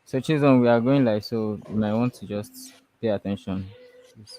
So Chisholm, we are going live, so you might want to just pay attention. Please.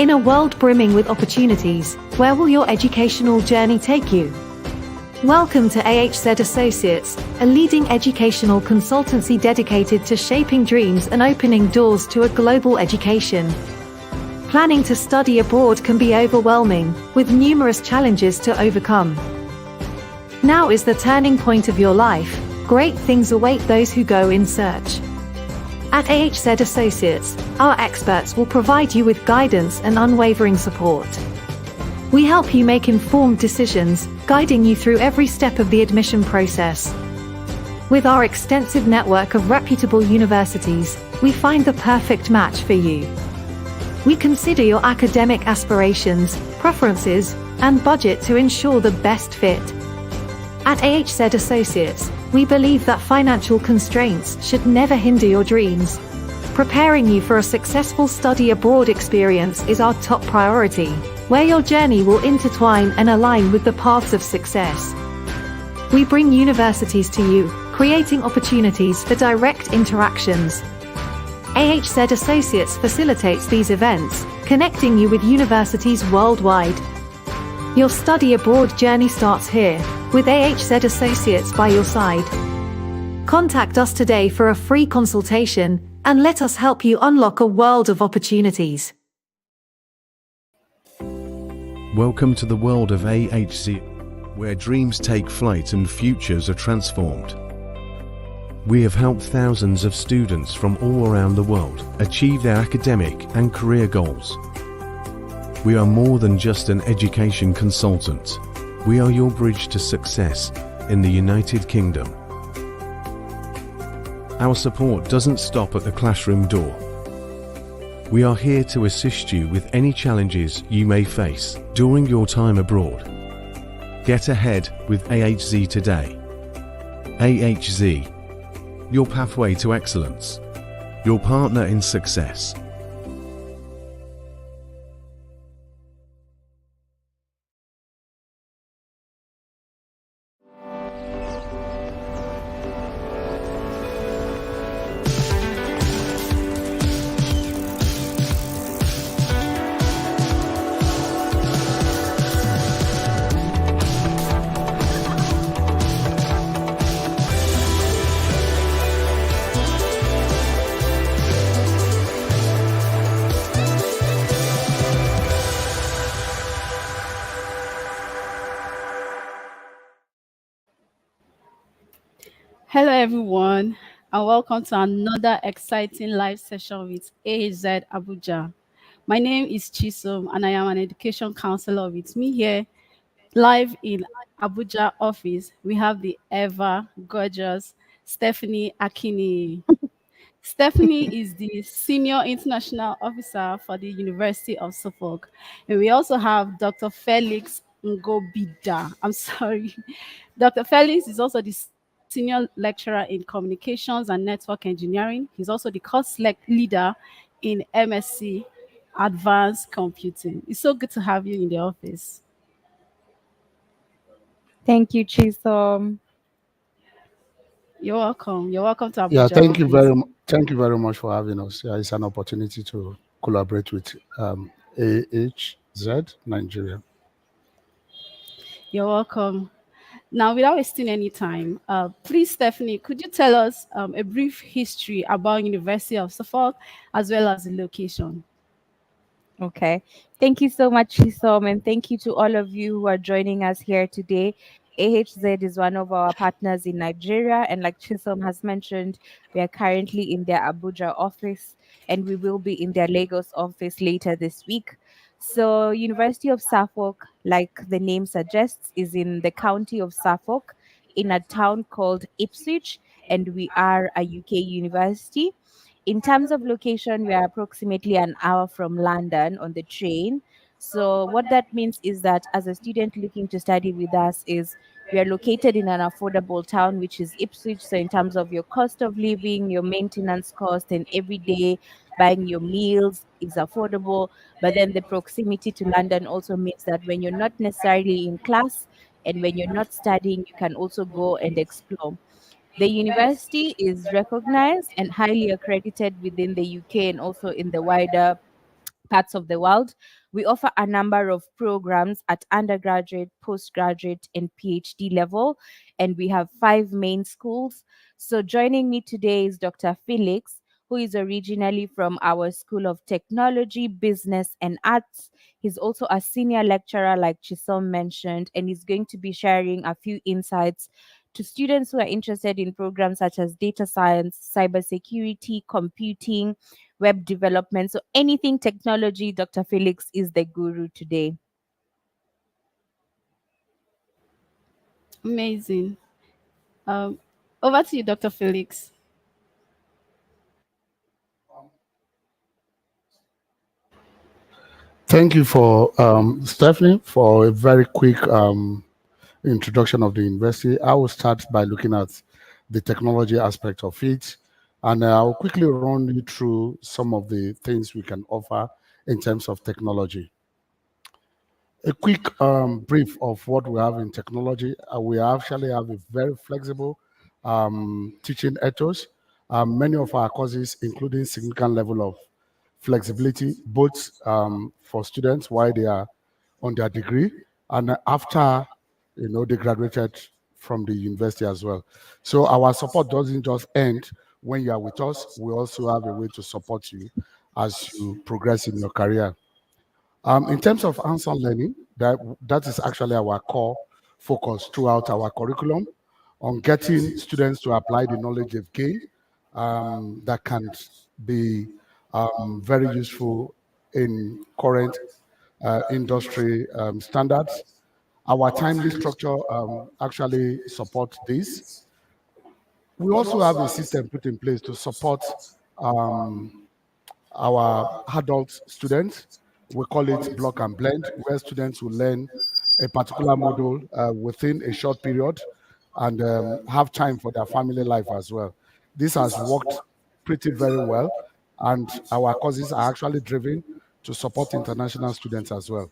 In a world brimming with opportunities, where will your educational journey take you? Welcome to AHZ Associates, a leading educational consultancy dedicated to shaping dreams and opening doors to a global education. Planning to study abroad can be overwhelming, with numerous challenges to overcome. Now is the turning point of your life. Great things await those who go in search. At AHZ Associates, our experts will provide you with guidance and unwavering support. We help you make informed decisions, guiding you through every step of the admission process. With our extensive network of reputable universities, we find the perfect match for you. We consider your academic aspirations, preferences, and budget to ensure the best fit. At AHZ Associates, we believe that financial constraints should never hinder your dreams. Preparing you for a successful study abroad experience is our top priority, where your journey will intertwine and align with the paths of success. We bring universities to you, creating opportunities for direct interactions. AHZ Associates facilitates these events, connecting you with universities worldwide. Your study abroad journey starts here, with AHZ Associates by your side. Contact us today for a free consultation, and let us help you unlock a world of opportunities. Welcome to the world of AHZ, where dreams take flight and futures are transformed. We have helped thousands of students from all around the world achieve their academic and career goals. We are more than just an education consultant. We are your bridge to success in the United Kingdom. Our support doesn't stop at the classroom door. We are here to assist you with any challenges you may face during your time abroad. Get ahead with AHZ today. AHZ, your pathway to excellence, your partner in success. Hello, everyone, and welcome to another exciting live session with AHZ Abuja. My name is Chisom, and I am an education counselor. With me here, live in Abuja office, we have the ever gorgeous Stephenie Akiniyi. Stephenie is the Senior International Officer for the University of Suffolk. And we also have Dr. Felix Ngobida. I'm sorry. Dr. Felix is also the Senior Lecturer in Communications and Network Engineering. He's also the course leader in MSc Advanced Computing. It's so good to have you in the office. Thank you, Chisom. You're welcome. You're welcome to Abuja. Yeah, office. Thank you very much for having us. Yeah, it's an opportunity to collaborate with AHZ Nigeria. You're welcome. Now, without wasting any time, please, Stephenie, could you tell us a brief history about University of Suffolk as well as the location? Okay. Thank you so much, Chisom, and thank you to all of you who are joining us here today. AHZ is one of our partners in Nigeria, and like Chisom has mentioned, we are currently in their Abuja office, and we will be in their Lagos office later this week. So, University of Suffolk, like the name suggests, is in the county of Suffolk, in a town called Ipswich, and we are a UK university. In terms of location, we are approximately an hour from London on the train. So what that means is that as a student looking to study with us is we are located in an affordable town, which is Ipswich. So in terms of your cost of living, your maintenance cost, and every day buying your meals is affordable. But then the proximity to London also means that when you're not necessarily in class and when you're not studying, you can also go and explore. The university is recognized and highly accredited within the UK and also in the wider parts of the world We offer a number of programs at undergraduate, postgraduate, and PhD level, and we have 5 main schools. So joining me today is Dr. Felix, who is originally from our School of Technology, Business, and Arts. He's also a senior lecturer, like Chisom mentioned, and he's going to be sharing a few insights to students who are interested in programs such as data science, cybersecurity, computing, web development. So anything technology, Dr. Felix is the guru today. Amazing. Um, Over to you, Dr. Felix. Thank you for Stephanie for a very quick introduction of the university. I will start by looking at the technology aspect of it, and I'll quickly run you through some of the things we can offer in terms of technology. A quick brief of what we have in technology. We actually have a very flexible teaching ethos. Many of our courses, including significant level of flexibility, both for students while they are on their degree and after they graduated from the university as well. So our support doesn't just end when you are with us. We also have a way to support you as you progress in your career. In terms of hands-on learning, that is actually our core focus throughout our curriculum on getting students to apply the knowledge they've gained that can be very useful in current industry standards. Our timely structure actually supports this. We also have a system put in place to support our adult students. We call it block and blend, where students will learn a particular module within a short period and have time for their family life as well. This has worked pretty very well, and our courses are actually driven to support international students as well.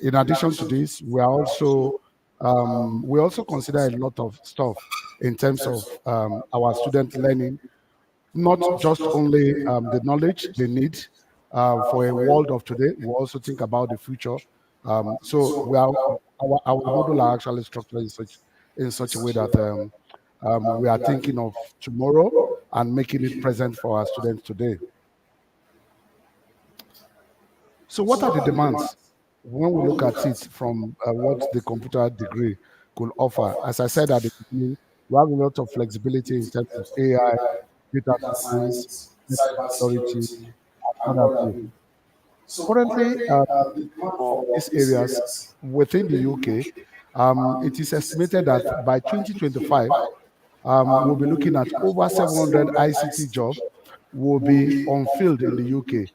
In addition to this, we also consider a lot of stuff in terms of our student learning, not just only the knowledge they need for a world of today. We also think about the future. So our model are actually structured in such a way that we are thinking of tomorrow and making it present for our students today. So what are the demands when we look at it from what the computer degree could offer? As I said at the beginning, we have a lot of flexibility in terms of AI, data science, cybersecurity, and other fields. Currently, the demand for these areas within the UK, it is estimated that by 2025, we'll be looking at over 700 ICT jobs will be on field in the UK.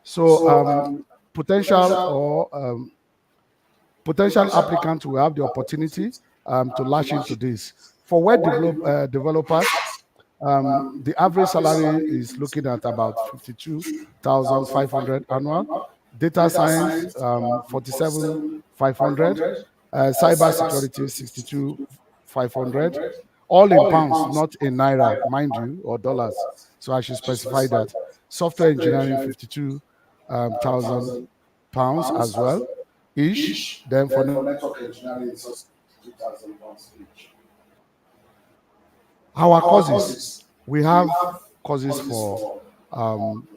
So potential or potential applicants will have the opportunity to lash into this. For web developers, the average salary is looking at about 52,500 annual. Data science, 47,500. Cyber security, 62,500. All in pounds, not in naira, mind you, or dollars. So I should specify that. Software engineering, 52,000 pounds as well, ish. Then for network engineering, it's also 2,000 pounds each. Our courses, we have courses for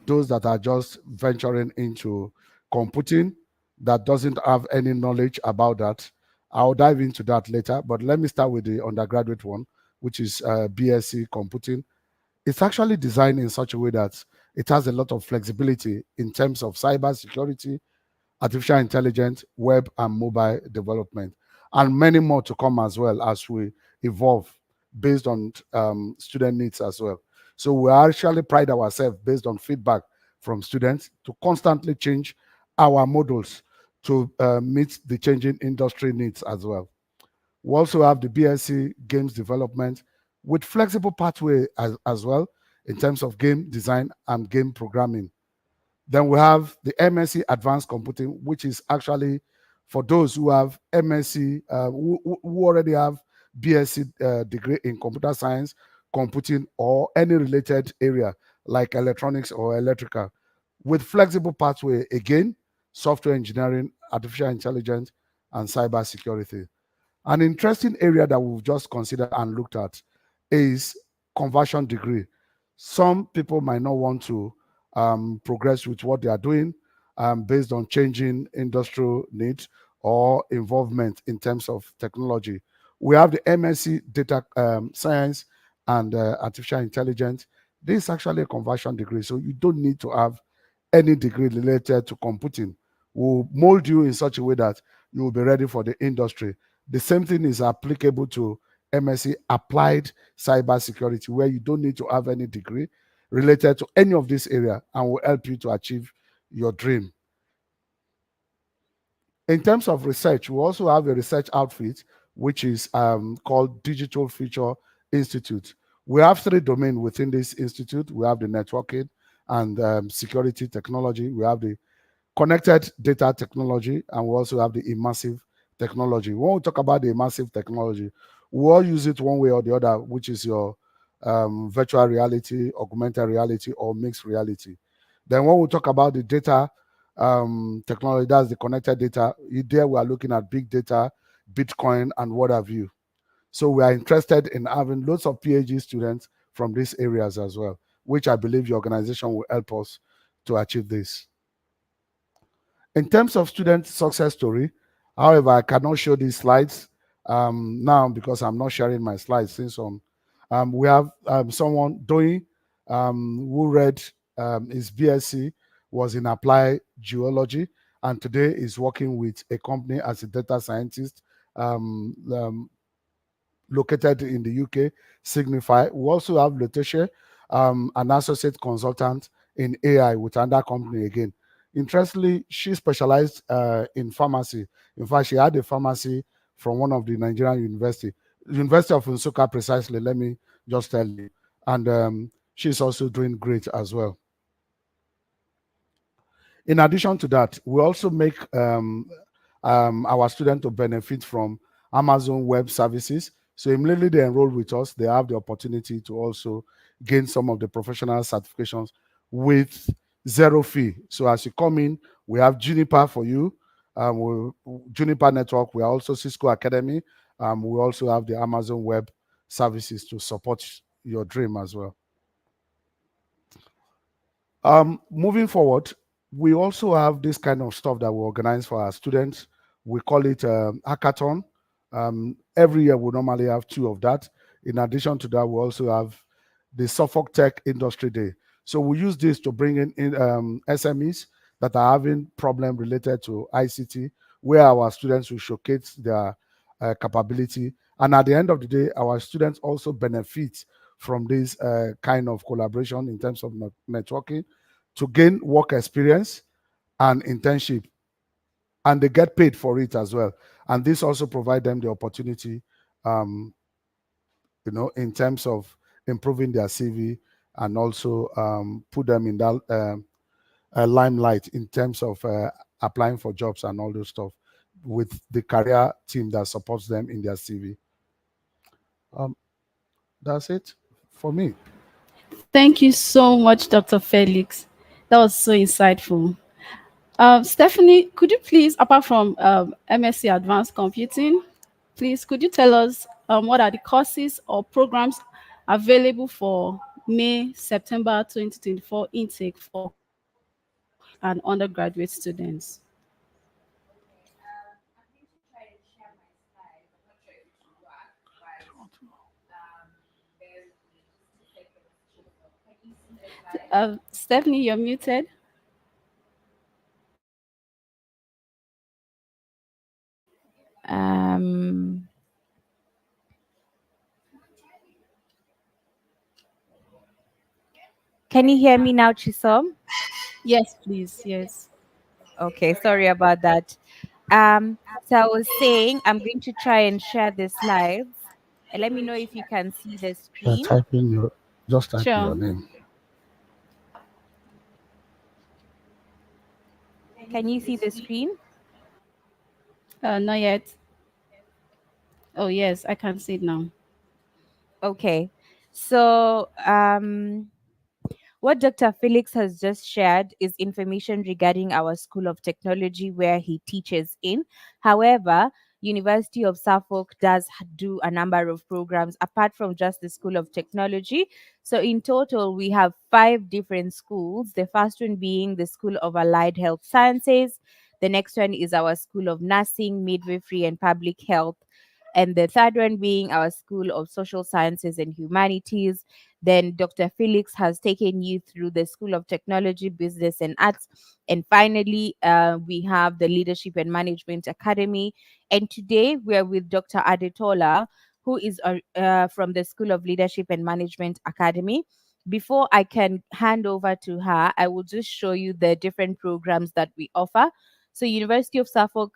those that are just venturing into computing that doesn't have any knowledge about that. I'll dive into that later, but let me start with the undergraduate one, which is BSc computing. It's actually designed in such a way that it has a lot of flexibility in terms of cyber security, artificial intelligence, web and mobile development, and many more to come as well as we evolve based on student needs as well. So we actually pride ourselves based on feedback from students to constantly change our models to meet the changing industry needs as well. We also have the BSc games development with flexible pathway as well in terms of game design and game programming. Then we have the MSc Advanced Computing, which is actually for those who have MSc, who already have BSc degree in computer science, computing, or any related area like electronics or electrical, with flexible pathway again software engineering, artificial intelligence, and cyber security. An interesting area that we've just considered and looked at is conversion degree. Some people might not want to progress with what they are doing based on changing industrial needs or involvement in terms of technology. We have the MSc Data Science and Artificial Intelligence. This is actually a conversion degree, so you don't need to have any degree related to computing. Will mold you in such a way that you will be ready for the industry. The same thing is applicable to MSc Applied Cybersecurity, where you don't need to have any degree related to any of this area and will help you to achieve your dream. In terms of research, we also have a research outfit which is called Digital Future Institute. We have three domains within this institute. We have the networking and security technology. We have the connected data technology, and we also have the immersive technology. When we talk about the immersive technology, we all use it one way or the other, which is your virtual reality, augmented reality, or mixed reality. Then when we talk about the data technology, that's the connected data. There we are looking at big data, Bitcoin, and what have you. So we are interested in having lots of PhD students from these areas as well, which I believe your organization will help us to achieve this. In terms of student success story, however, I cannot show these slides now because I'm not sharing my slides since on. We have someone doing who read his BSc, was in applied geology, and today is working with a company as a data scientist located in the UK, Signify. We also have Letitia, an associate consultant in AI with another company again. Interestingly, she specialized in pharmacy. In fact, she had a pharmacy from one of the Nigerian University of Nsukka precisely, let me just tell you. And she's also doing great as well. In addition to that, we also make our students to benefit from Amazon Web Services. So immediately they enroll with us, they have the opportunity to also gain some of the professional certifications with zero fee. So as you come in, we have Juniper for you, Juniper Network. We are also Cisco Academy. We also have the Amazon Web Services to support your dream as well. Moving forward, we also have this kind of stuff that we organize for our students. We call it hackathon. Every year we normally have 2 of that. In addition to that, we also have the Suffolk Tech Industry Day. So we use this to bring in SMEs that are having problems related to ICT, where our students will showcase their capability. And at the end of the day, our students also benefit from this kind of collaboration in terms of networking to gain work experience and internship, and they get paid for it as well. And this also provides them the opportunity, in terms of improving their CV and also put them in that limelight in terms of applying for jobs and all those stuff with the career team that supports them in their CV. That's it for me. Thank you so much, Dr. Felix. That was so insightful. Stephenie, could you please, apart from MSc Advanced Computing, please could you tell us what are the courses or programs available for May, September 2024 intake for graduate and undergraduate students? Stephenie, you're muted. Can you hear me now, Chisom? Yes, please. Yes. Okay, sorry about that. So I was saying I'm going to try and share the slides. And let me know if you can see the screen. Type in your Sure. name. Can you see the screen? Not yet. Oh, yes, I can see it now. Okay. So What Dr. Felix has just shared is information regarding our School of Technology where he teaches in. However, University of Suffolk does do a number of programs apart from just the School of Technology. So in total, we have five different schools. The first one being the School of Allied Health Sciences. The next one is our School of Nursing, Midwifery, and Public Health. And the third one being our School of Social Sciences and Humanities. Then Dr. Felix has taken you through the School of Technology, Business, and Arts. And finally, we have the Leadership and Management Academy. And today we are with Dr. Adetola, who is from the School of Leadership and Management Academy. Before I can hand over to her, I will just show you the different programs that we offer. So, University of Suffolk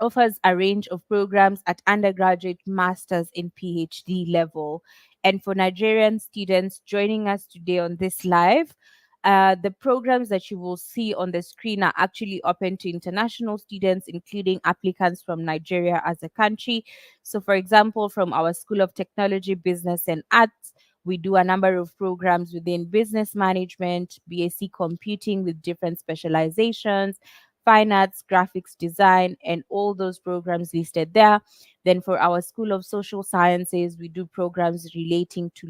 offers a range of programs at undergraduate, master's, and PhD level. And for Nigerian students joining us today on this live, the programs that you will see on the screen are actually open to international students, including applicants from Nigeria as a country. So, for example, from our School of Technology, Business, and Arts, we do a number of programs within business management, BSc computing with different specializations, fine arts, graphics design, and all those programs listed there. Then for our School of Social Sciences, we do programs relating to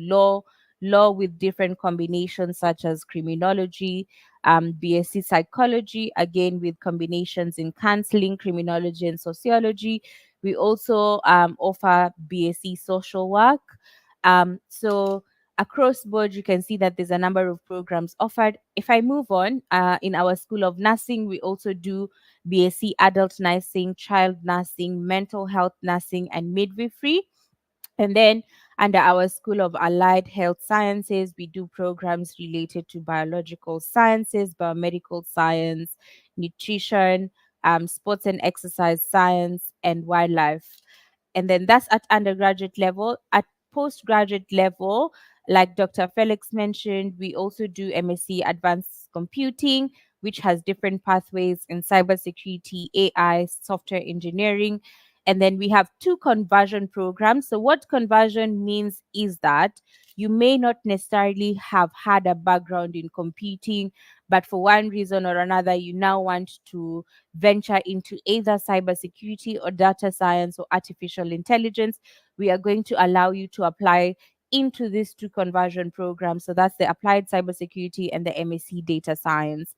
law with different combinations such as criminology, BSc psychology, again with combinations in counseling, criminology, and sociology. We also offer BSc social work. So across board, you can see that there's a number of programs offered. If I move on, in our School of Nursing, we also do BSc Adult Nursing, Child Nursing, Mental Health Nursing, and Midwifery. And then under our School of Allied Health Sciences, we do programs related to biological sciences, biomedical science, nutrition, sports and exercise science, and wildlife. And then that's at undergraduate level. At postgraduate level, like Dr. Felix mentioned, we also do MSc Advanced Computing, which has different pathways in cybersecurity, AI, software engineering. And then we have two conversion programs. So, what conversion means is that you may not necessarily have had a background in computing, but for one reason or another, you now want to venture into either cybersecurity or data science or artificial intelligence. We are going to allow you to apply into these two conversion programs. So that's the Applied Cybersecurity and the MSc Data Science.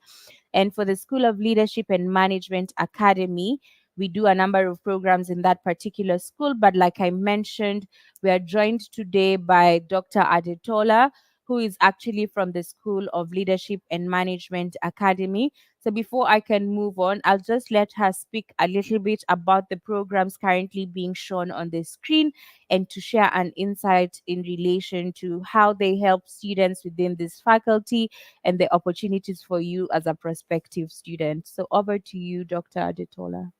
And for the School of Leadership and Management Academy, we do a number of programs in that particular school. But like I mentioned, we are joined today by Dr. Adetola, who is actually from the School of Leadership and Management Academy. So before I can move on, I'll just let her speak a little bit about the programs currently being shown on the screen and to share an insight in relation to how they help students within this faculty and the opportunities for you as a prospective student. So over to you, Dr. Adetola.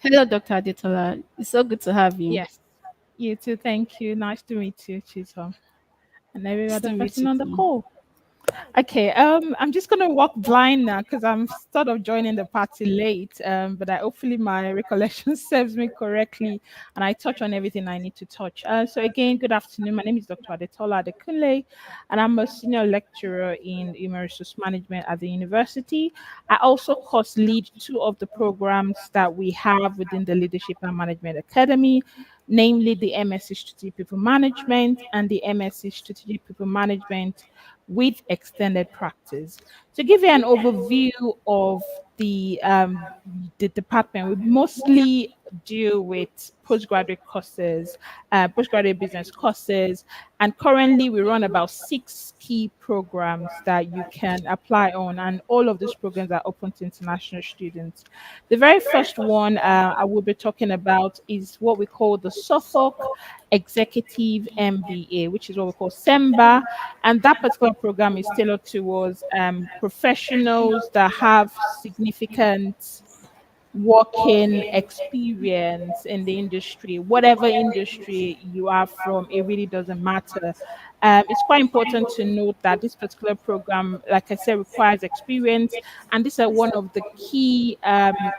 Hello, Dr. Adetola. It's so good to have you. Yes, you too. Thank you. Nice to meet you, Chisom, and every Nice other to meet person you on the too. call. Okay, I'm just gonna walk blind now because I'm sort of joining the party late. But hopefully my recollection serves me correctly, and I touch on everything I need to touch. So again, good afternoon. My name is Dr. Adetola Adekunle, and I'm a senior lecturer in human resource management at the university. I also course lead two of the programs that we have within the Leadership and Management Academy, namely the MSc Strategic People Management and the MSc Strategic People Management with extended practice. To give you an overview of the department, we mostly deal with postgraduate courses, postgraduate business courses, and currently we run about 6 key programs that you can apply on, and all of these programs are open to international students. The very first one I will be talking about is what we call the Suffolk Executive MBA, which is what we call SEMBA, and that particular program is tailored towards professionals that have significant working experience in the industry, whatever industry you are from, it really doesn't matter. It's quite important to note that this particular program, like I said, requires experience, and these are one of the key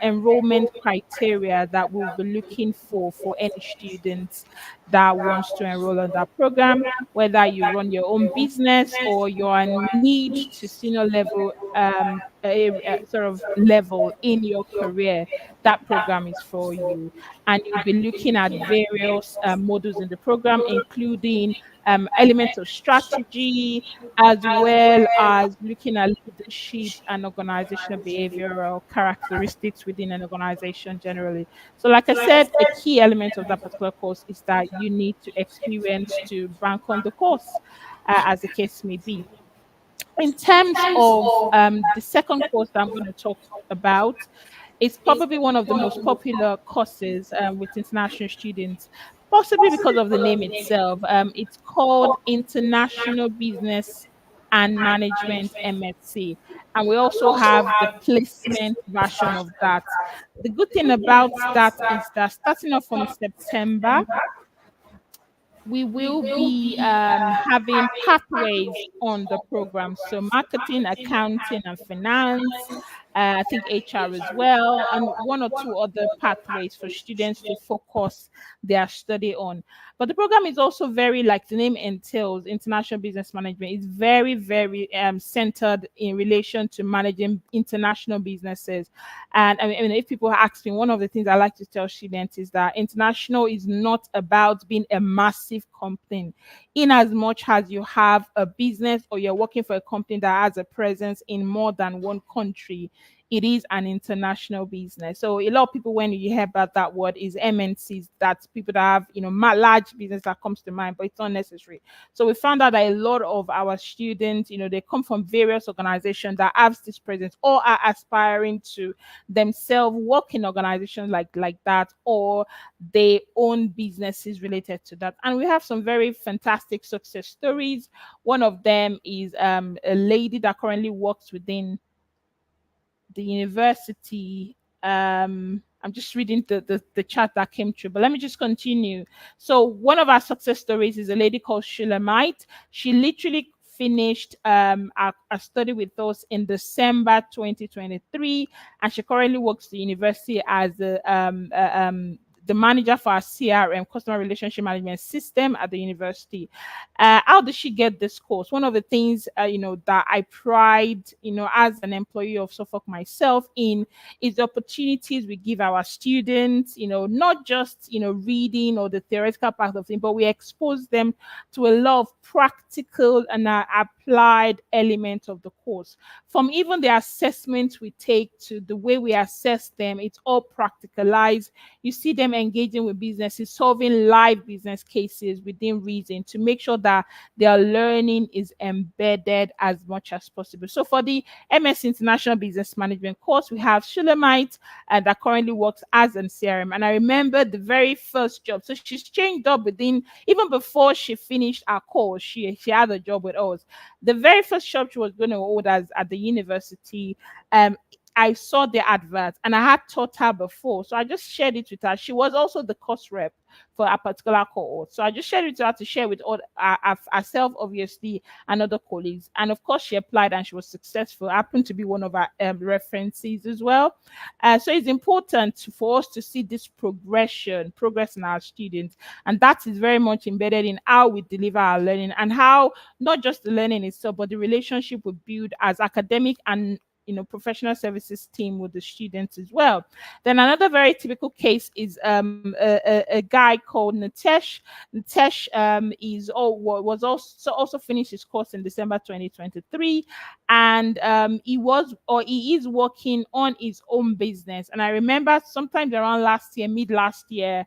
enrollment criteria that we'll be looking for any students that wants to enroll on that program, whether you run your own business or you're in mid to senior level sort of level in your career. That program is for you, and you'll be looking at various modules in the program, including elements of strategy, as well as looking at leadership and organizational behavioral characteristics within an organization generally. So, like I said, a key element of that particular course is that you need to experience to rank on the course, as the case may be. In terms of the second course that I'm going to talk about, it's probably one of the most popular courses with international students, possibly because of the name itself. It's called International Business and Management MSc. And we also have the placement version of that. The good thing about that is that starting off from September, we will be having pathways on the program. So marketing, accounting, and finance. I think HR as well, and one or two other pathways for students to focus their study on. But the program is also very, like the name entails, international business management. It's very, very centered in relation to managing international businesses. And I mean, if people ask me, one of the things I like to tell students is that international is not about being a massive company. In as much as you have a business or you're working for a company that has a presence in more than one country, it is an international business. So a lot of people, when you hear about that word, is MNCs. That's people that have, large business that comes to mind, but it's not necessary. So we found out that a lot of our students, they come from various organizations that have this presence or are aspiring to themselves work in organizations like that, or they own businesses related to that. And we have some very fantastic success stories. One of them is a lady that currently works within the university. I'm just reading the chat that came through, but let me just continue. So one of our success stories is a lady called Shulamite. She literally finished a study with us in December 2023, and she currently works at the university as the manager for our CRM, customer relationship management system at the university. How did she get this course? One of the things, that I pride, as an employee of Suffolk myself in, is the opportunities we give our students, not just, reading or the theoretical part of things, but we expose them to a lot of practical and applied elements of the course. From even the assessments we take to the way we assess them, it's all practicalized. You see them engaging with businesses, solving live business cases within reason to make sure that their learning is embedded as much as possible. So for the MS International Business Management course, we have Shulamite that currently works as an CRM. And I remember the very first job. So she's changed up within, even before she finished her course, she had a job with us. The very first job she was going to hold as at the university, I saw the advert and I had taught her before. So I just shared it with her. She was also the course rep for a particular cohort. So I just shared it with her to share with all herself, obviously, and other colleagues. And of course, she applied and she was successful. Happened to be one of our references as well. So it's important for us to see this progress in our students. And that is very much embedded in how we deliver our learning and how not just the learning itself, but the relationship we build as academic and professional services team with the students as well. Then another very typical case is a guy called Nitesh. Nitesh was also finished his course in December 2023, and he is working on his own business. And I remember sometime around mid last year,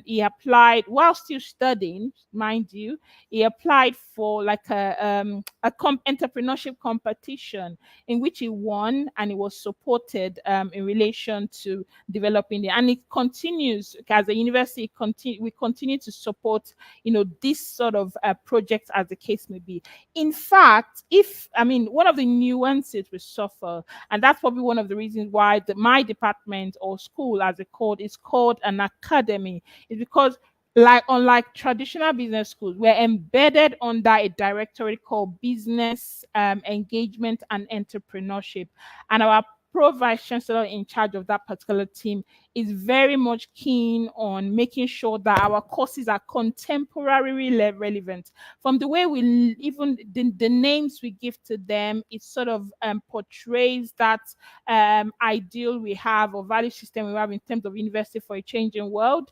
he applied while still studying, mind you. He applied for like a entrepreneurship competition in which he won, and he was supported in relation to developing it. And it continues as a university. We continue to support, this sort of projects as the case may be. In fact, one of the nuances we suffer, and that's probably one of the reasons why my department or school, as it's called, is called an academy, is because like unlike traditional business schools, we're embedded under a directorate called business engagement and entrepreneurship, and our pro vice chancellor in charge of that particular team is very much keen on making sure that our courses are contemporarily relevant. From the way even the names we give to them, it sort of portrays that ideal we have or value system we have in terms of university for a changing world.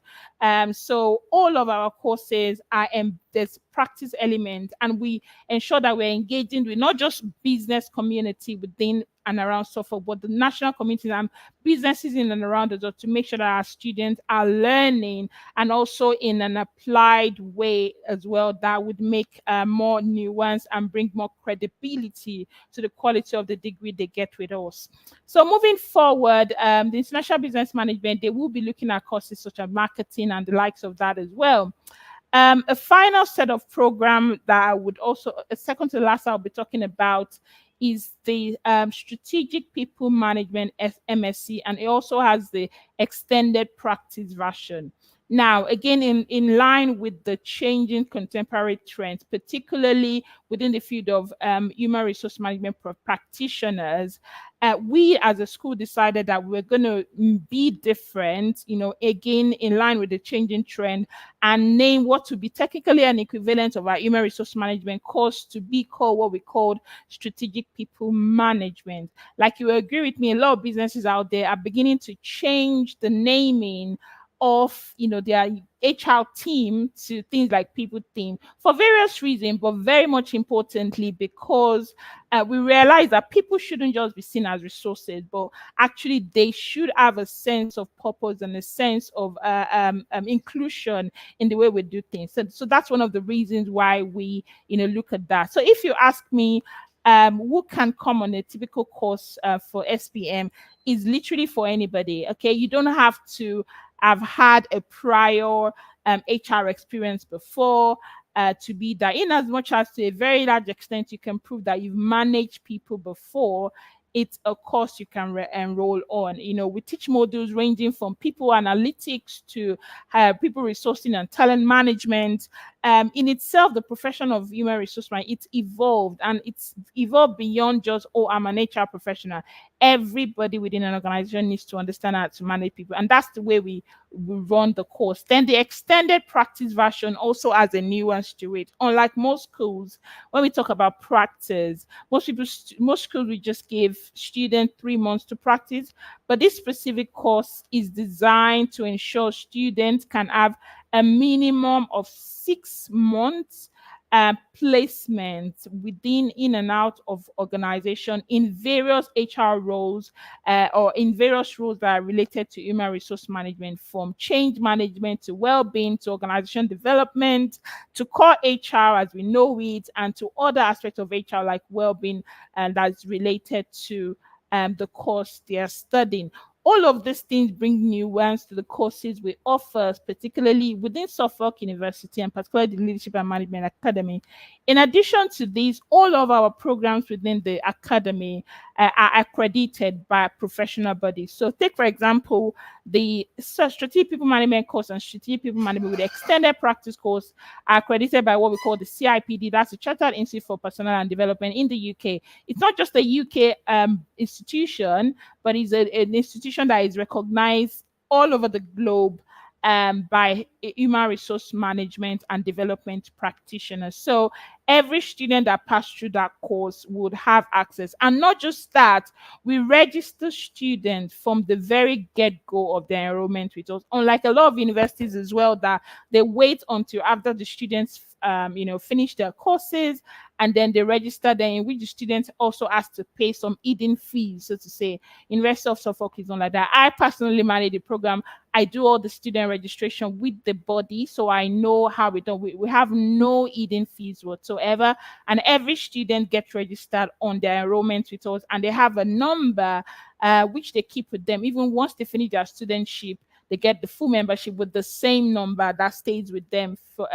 So all of our courses are there's practice element, and we ensure that we're engaging with not just business community within and around Suffolk, but the national community and businesses in and around us, to make sure that our students are learning, and also in an applied way as well, that would make more nuance and bring more credibility to the quality of the degree they get with us. So moving forward, the International Business Management, they will be looking at courses such as marketing and the likes of that as well. A final set of program that I would also, a second to the last I'll be talking about, is the Strategic People Management MSc, and it also has the extended practice version. Now, again, in line with the changing contemporary trends, particularly within the field of human resource management practitioners, we as a school decided that we're going to be different, again, in line with the changing trend, and name what to be technically an equivalent of our human resource management course to be called what we called Strategic People Management. Like, you will agree with me, a lot of businesses out there are beginning to change the naming of their HR team to things like people team for various reasons, but very much importantly because we realize that people shouldn't just be seen as resources, but actually they should have a sense of purpose and a sense of inclusion in the way we do things. So that's one of the reasons why we look at that. So if you ask me, who can come on a typical course for SPM, is literally for anybody. Okay, you don't have to have had a prior HR experience before to be that. In as much as to a very large extent you can prove that you've managed people before, it's a course you can enroll on. We teach modules ranging from people analytics to people resourcing and talent management. In itself, the profession of human resource management, it's evolved, and it's evolved beyond just, oh, I'm an HR professional. Everybody within an organization needs to understand how to manage people, and that's the way we run the course. Then the extended practice version also has a nuance to it. Unlike most schools, when we talk about practice, most schools we just give students 3 months to practice, but this specific course is designed to ensure students can have a minimum of 6 months placement within, in and out of organization in various HR roles or in various roles that are related to human resource management, from change management to well-being to organization development to core HR as we know it, and to other aspects of HR like well-being, and that's related to the course they are studying. All of these things bring nuance to the courses we offer, particularly within Suffolk University and particularly the Leadership and Management Academy. In addition to these, all of our programs within the academy are accredited by professional bodies. So take, for example, the Strategic People Management course and Strategic People Management with the extended practice course are accredited by what we call the CIPD. That's the Chartered Institute for Personnel and Development in the UK. It's not just a UK institution, but it's an institution that is recognized all over the globe by human resource management and development practitioners. So every student that passed through that course would have access. And not just that, we register students from the very get-go of their enrollment with us. Unlike a lot of universities as well, that they wait until after the students finish their courses and then they register, then in which the students also has to pay some hidden fees, so to say. University of Suffolk is not like that. I personally manage the program. I do all the student registration with the body, so I know how we do. We have no hidden fees whatsoever, and every student gets registered on their enrollment with us, and they have a number which they keep with them. Even once they finish their studentship, they get the full membership with the same number that stays with them for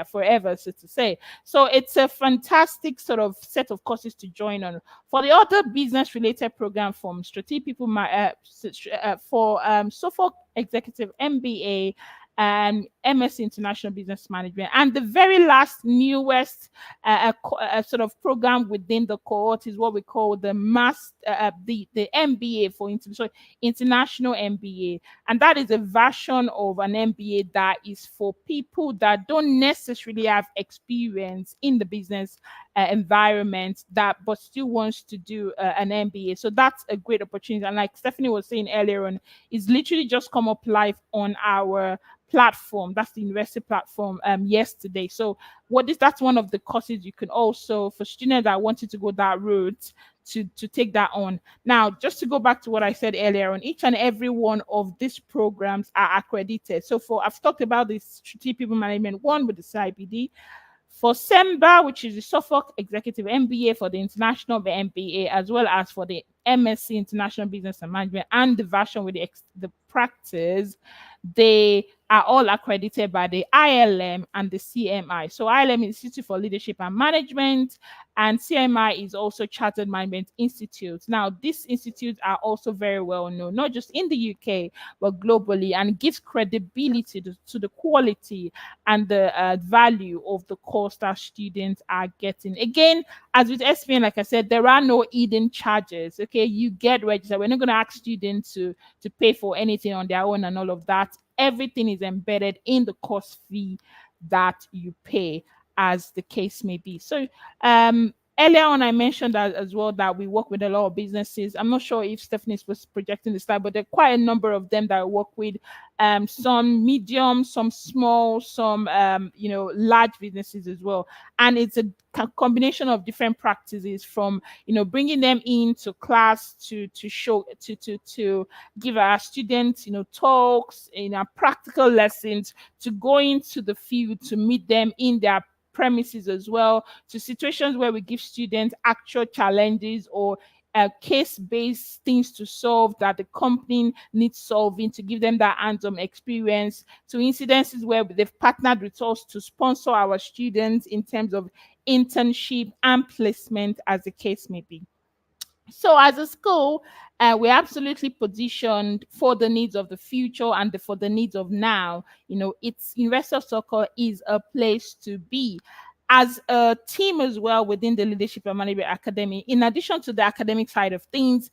forever, so to say. So it's a fantastic sort of set of courses to join on. For the other business-related program from Strategic People, for Suffolk Executive MBA, MSc International Business Management. And the very last, newest sort of program within the cohort is what we call the MBA International MBA. And that is a version of an MBA that is for people that don't necessarily have experience in the business environment, that but still wants to do an MBA. So that's a great opportunity. And like Stephenie was saying earlier on, it's literally just come up live on our platform. That's the university platform yesterday. So that's one of the courses you can also, for students that wanted to go that route, to take that on. Now, just to go back to what I said earlier on, each and every one of these programs are accredited. So I've talked about the strategic people management one with the CIPD. For SEMBA, which is the Suffolk Executive MBA, for the International MBA, as well as for the MSc International Business and Management, and the version with the practice, they are all accredited by the ILM and the CMI. So ILM is Institute for Leadership and Management, and CMI is also Chartered Management Institute. Now, these institutes are also very well known, not just in the UK, but globally, and gives credibility to the quality and the value of the course that students are getting. Again, as with SPN, like I said, there are no hidden charges. Okay, you get registered. We're not going to ask students to pay for anything on their own and all of that. Everything is embedded in the course fee that you pay, as the case may be. So earlier on, I mentioned that as well, that we work with a lot of businesses. I'm not sure if Stephenie was projecting the slide, but there are quite a number of them that I work with. Some medium, some small, some large businesses as well. And it's a combination of different practices, from bringing them into class to give our students talks, practical lessons, to go into the field to meet them in their premises as well, to situations where we give students actual challenges or case-based things to solve that the company needs solving, to give them that hands-on experience, to incidences where they've partnered with us to sponsor our students in terms of internship and placement, as the case may be. So as a school, we're absolutely positioned for the needs of the future and for the needs of now. It's University of Suffolk is a place to be. As a team as well within the Leadership and Management Academy, in addition to the academic side of things,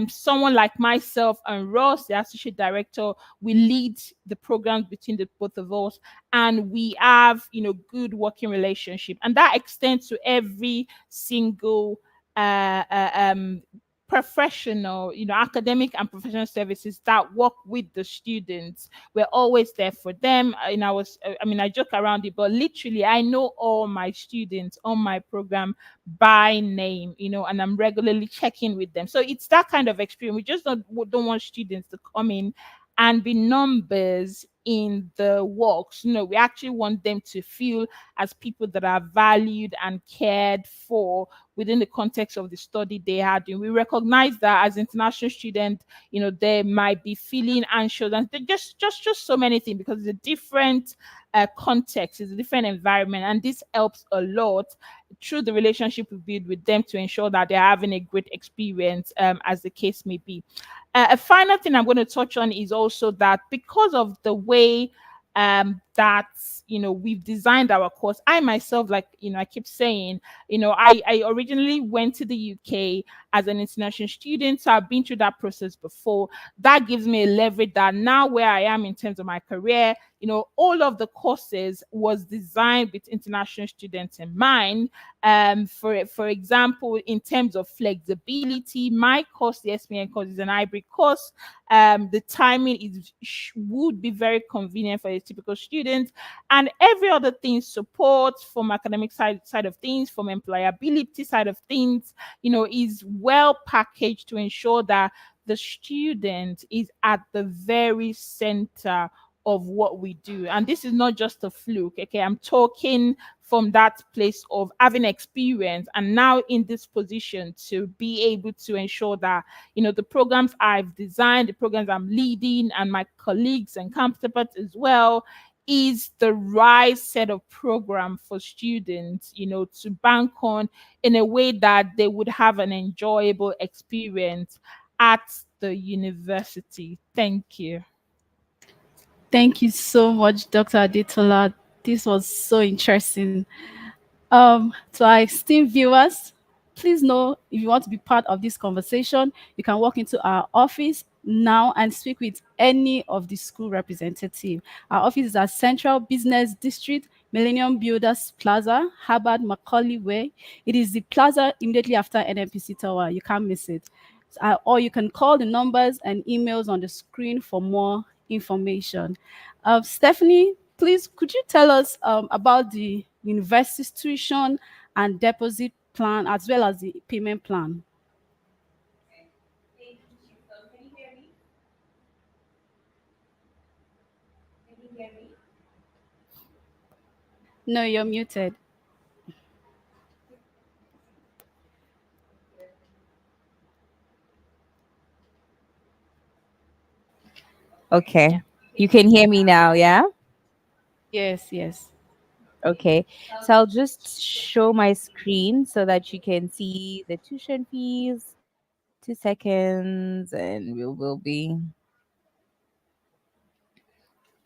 someone like myself and Ross, the Associate Director, we lead the programs between the both of us, and we have, good working relationship. And that extends to every single professional, academic and professional services that work with the students. We're always there for them. And I joke around it, but literally I know all my students on my program by name, and I'm regularly checking with them. So it's that kind of experience. We just don't want students to come in and be numbers in the works. We actually want them to feel as people that are valued and cared for within the context of the study they are doing. We recognize that as international students, they might be feeling anxious, and just so many things, because it's a different context, it's a different environment, and this helps a lot through the relationship we build with them to ensure that they're having a great experience, as the case may be. A final thing I'm going to touch on is also that because of the way that we've designed our course, I myself, like I keep saying, I originally went to the UK as an international student, so I've been through that process before. That gives me a leverage that now where I am in terms of my career, all of the courses was designed with international students in mind. For example, in terms of flexibility, my course, the SPN course, is an hybrid course. The timing would be very convenient for a typical student, and every other thing, support from academic side of things, from employability side of things, is well packaged to ensure that the student is at the very center of what we do. And this is not just a fluke. Okay, I'm talking from that place of having experience and now in this position to be able to ensure that the programs I've designed, the programs I'm leading, and my colleagues and counterparts as well, is the right set of program for students to bank on, in a way that they would have an enjoyable experience at the university. Thank you. Thank you so much, Dr. Adetola. This was so interesting. To our esteemed viewers, please know if you want to be part of this conversation, you can walk into our office now and speak with any of the school representative. Our office is at Central Business District, Millennium Builders Plaza, Herbert Macaulay Way. It is the plaza immediately after NNPC Tower. You can't miss it. Or you can call the numbers and emails on the screen for more information. Stephenie, please, could you tell us about the university tuition and deposit plan as well as the payment plan? No, you're muted. Okay. You can hear me now, yeah? Yes, yes. Okay. So I'll just show my screen so that you can see the tuition fees. 2 seconds and we will be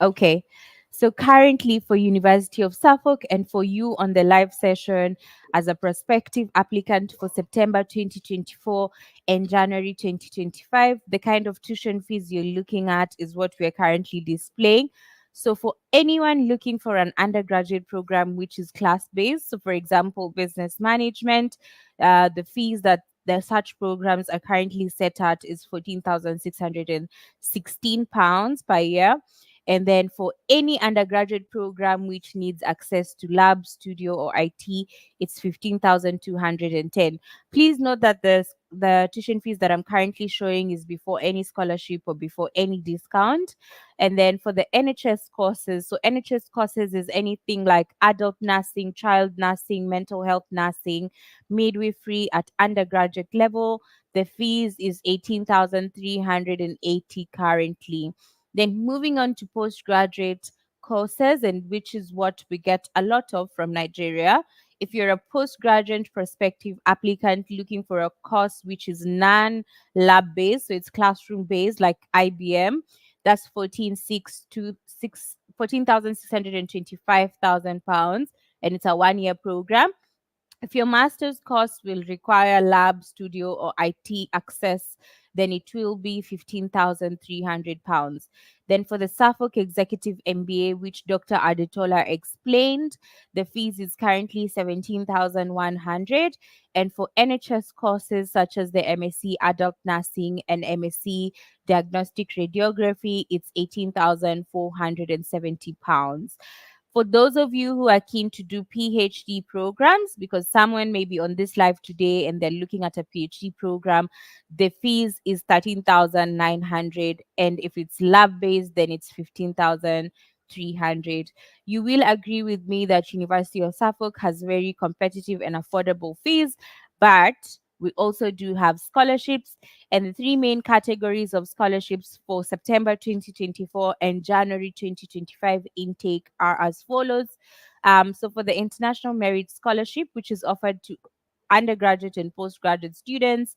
okay. So currently for University of Suffolk and for you on the live session as a prospective applicant for September 2024 and January 2025, the kind of tuition fees you're looking at is what we're currently displaying. So for anyone looking for an undergraduate program which is class-based, so for example, business management, the fees that the such programs are currently set at is £14,616 per year. And then for any undergraduate program which needs access to lab, studio, or IT, it's 15,210. Please note that the tuition fees that I'm currently showing is before any scholarship or before any discount. And then for the NHS courses, so NHS courses is anything like adult nursing, child nursing, mental health nursing, midwifery at undergraduate level. The fees is 18,380 currently. Then moving on to postgraduate courses, and which is what we get a lot of from Nigeria. If you're a postgraduate prospective applicant looking for a course which is non-lab based, so it's classroom based like IBM, that's 14,625,000 pounds, and it's a 1 year program. If your master's course will require lab, studio, or IT access, then it will be £15,300. Then for the Suffolk Executive MBA, which Dr. Adetola explained, the fees is currently 17,100. And for NHS courses such as the MSc Adult Nursing and MSc Diagnostic Radiography, it's £18,470. For those of you who are keen to do PhD programs, because someone may be on this live today and they're looking at a PhD program, the fees is 13,900, and if it's lab based, then it's 15,300. You will agree with me that University of Suffolk has very competitive and affordable fees, but we also do have scholarships, and the three main categories of scholarships for September 2024 and January 2025 intake are as follows. So for the International Merit Scholarship, which is offered to undergraduate and postgraduate students,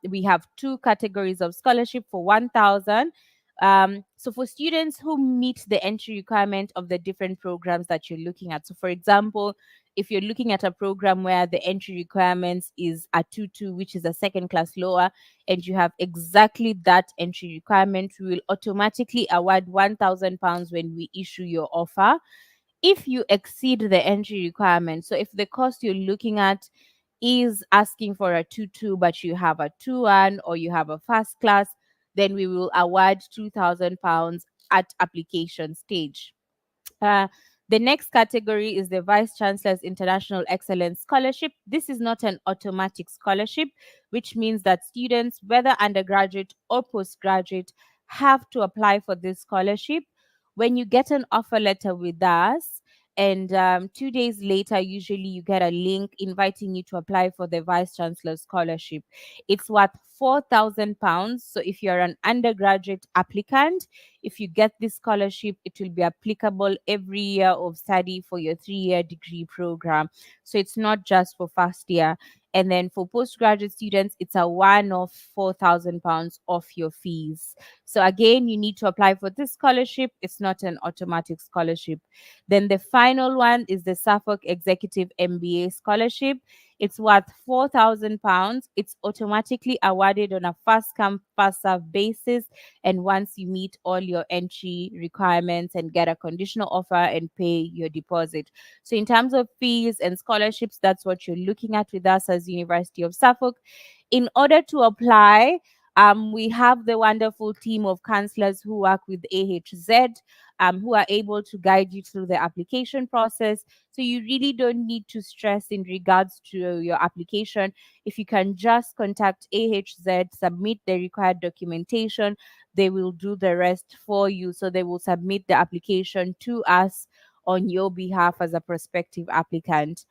we have two categories of scholarship for 1,000. So for students who meet the entry requirement of the different programs that you're looking at. So for example, if you're looking at a program where the entry requirements is a 2-2, which is a second class lower, and you have exactly that entry requirement, we will automatically award £1,000 when we issue your offer. If you exceed the entry requirement, so if the cost you're looking at is asking for a 2-2, but you have a 2-1 or you have a first class, then we will award £2,000 at application stage. Uh, the next category is the Vice Chancellor's International Excellence Scholarship. This is not an automatic scholarship, which means that students, whether undergraduate or postgraduate, have to apply for this scholarship. When you get an offer letter with us, and 2 days later, usually you get a link inviting you to apply for the Vice Chancellor Scholarship. It's worth £4,000. So if you're an undergraduate applicant, if you get this scholarship, it will be applicable every year of study for your 3 year degree program. So it's not just for first year. And then for postgraduate students, it's a one-off £4,000 off your fees. So again, you need to apply for this scholarship. It's not an automatic scholarship. Then the final one is the Suffolk Executive MBA scholarship. It's worth £4,000. It's automatically awarded on a first come, first serve basis. And once you meet all your entry requirements and get a conditional offer and pay your deposit. So in terms of fees and scholarships, that's what you're looking at with us as University of Suffolk. In order to apply, we have the wonderful team of counselors who work with AHZ, who are able to guide you through the application process. So you really don't need to stress in regards to your application. If you can just contact AHZ, submit the required documentation, they will do the rest for you. So they will submit the application to us on your behalf as a prospective applicant.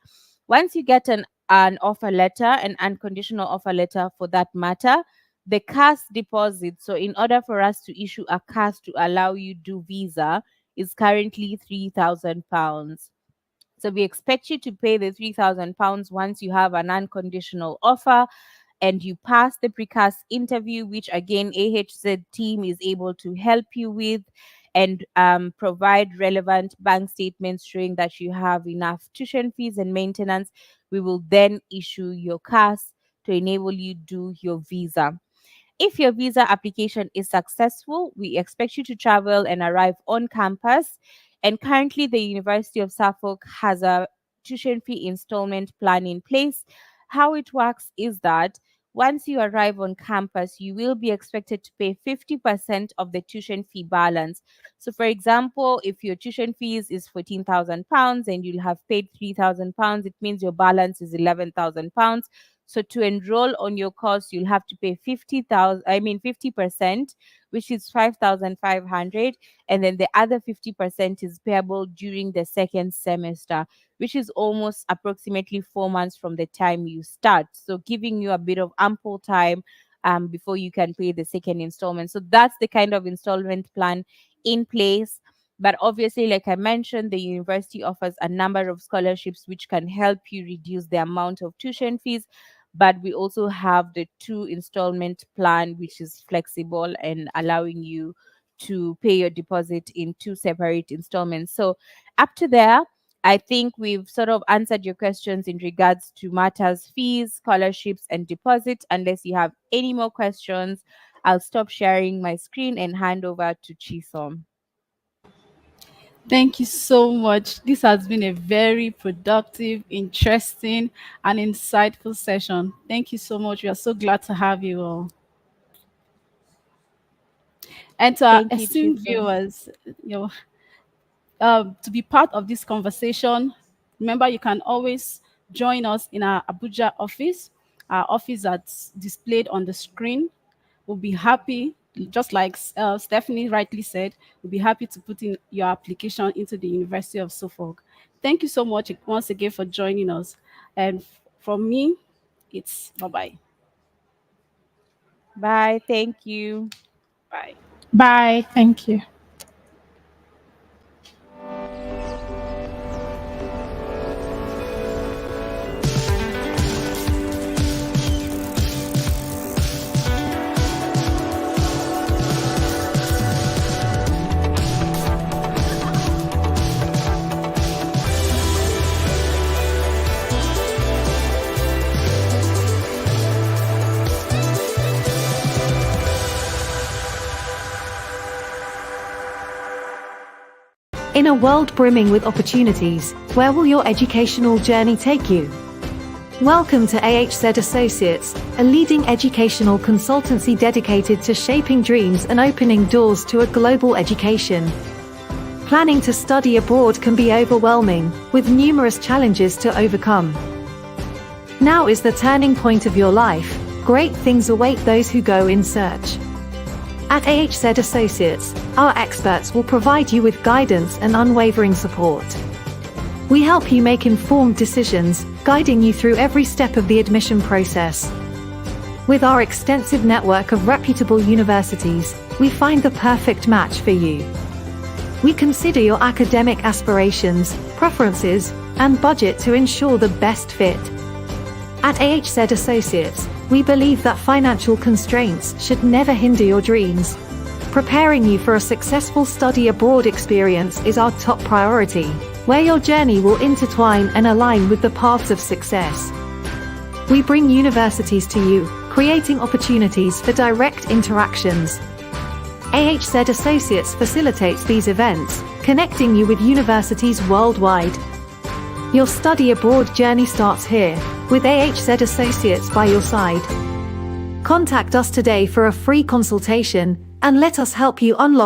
Once you get an offer letter, an unconditional offer letter for that matter, the cash deposit, so in order for us to issue a cash to allow you do visa, is currently £3,000. So we expect you to pay the £3,000 once you have an unconditional offer and you pass the precast interview, which again AHZ team is able to help you with, and provide relevant bank statements showing that you have enough tuition fees and maintenance. We will then issue your cash to enable you do your visa. If your visa application is successful, we expect you to travel and arrive on campus. And currently, the University of Suffolk has a tuition fee installment plan in place. How it works is that once you arrive on campus, you will be expected to pay 50% of the tuition fee balance. So, for example, if your tuition fees is £14,000 and you'll have paid £3,000, it means your balance is £11,000. So to enroll on your course, you'll have to pay 50%, which is 5,500, and then the other 50% is payable during the second semester, which is almost approximately 4 months from the time you start. So giving you a bit of ample time before you can pay the second installment. So that's the kind of installment plan in place. But obviously, like I mentioned, the university offers a number of scholarships which can help you reduce the amount of tuition fees. But we also have the 2 installment plan, which is flexible and allowing you to pay your deposit in 2 separate installments. So up to there, I think we've sort of answered your questions in regards to matters, fees, scholarships, and deposit. Unless you have any more questions, I'll stop sharing my screen and hand over to Chisom. Thank you so much. This has been a very productive, interesting, and insightful session. Thank you so much. We are so glad to have you all. And to our Thank you, esteemed Chisom. viewers, to be part of this conversation, remember you can always join us in our Abuja office. Our office that's displayed on the screen. We'll be happy, just like Stephenie rightly said, we'll be happy to put in your application into the University of Suffolk. Thank you so much once again for joining us. And from me, it's bye-bye. Bye. Thank you. Bye. Bye. Thank you. In a world brimming with opportunities, where will your educational journey take you? Welcome to AHZ Associates, a leading educational consultancy dedicated to shaping dreams and opening doors to a global education. Planning to study abroad can be overwhelming, with numerous challenges to overcome. Now is the turning point of your life. Great things await those who go in search. At AHZ Associates, our experts will provide you with guidance and unwavering support. We help you make informed decisions, guiding you through every step of the admission process. With our extensive network of reputable universities, we find the perfect match for you. We consider your academic aspirations, preferences, and budget to ensure the best fit. At AHZ Associates, we believe that financial constraints should never hinder your dreams. Preparing you for a successful study abroad experience is our top priority, where your journey will intertwine and align with the paths of success. We bring universities to you, creating opportunities for direct interactions. AHZ Associates facilitates these events, connecting you with universities worldwide. Your study abroad journey starts here, with AHZ Associates by your side. Contact us today for a free consultation, and let us help you unlock